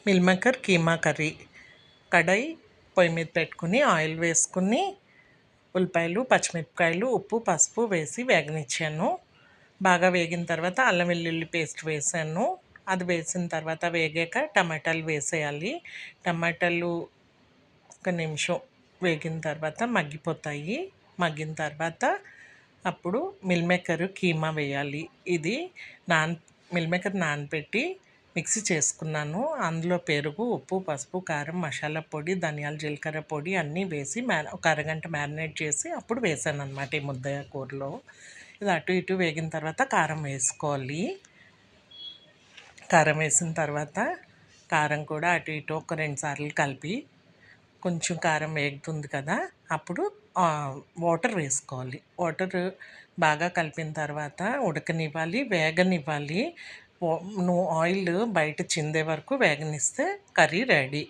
Mill maker keema curry. కడాయి పొయ్యి మీద పెట్టుకుని ఆయిల్ వేసుకుని ఉల్లిపాయలు, పచ్చిమిరపకాయలు, ఉప్పు, పసుపు వేసి వేగనిచ్చాను. బాగా వేగిన తర్వాత అల్లం వెల్లుల్లి పేస్ట్ వేసాను. అది వేసిన తర్వాత వేగాక టమాటాలు వేసేయాలి. టమాటాలు ఒక నిమిషం వేగిన తర్వాత మగ్గిపోతాయి. మగ్గిన తర్వాత అప్పుడు మిల్ మేకర్ కీమా వేయాలి. ఇది మిల్ మేకర్ నానబెట్టి మిక్సీ చేసుకున్నాను. అందులో పెరుగు, ఉప్పు, పసుపు, కారం, మసాలా పొడి, ధనియాల జీలకర్ర పొడి అన్నీ వేసి ఒక అరగంట మ్యారినేట్ చేసి అప్పుడు వేసాను అనమాట ఈ ముద్దయ్య కూరలో. ఇది అటు ఇటు వేగిన తర్వాత కారం వేసుకోవాలి. కారం వేసిన తర్వాత కారం కూడా అటు ఇటు ఒక 2 సార్లు కలిపి కొంచెం కారం వేగుతుంది కదా, అప్పుడు వాటర్ వేసుకోవాలి. వాటర్ బాగా కలిపిన తర్వాత ఉడకనివ్వాలి, వేగనివ్వాలి. ఆయిల్ బయట చిందే వరకు వేగనిస్తే కర్రీ రెడీ.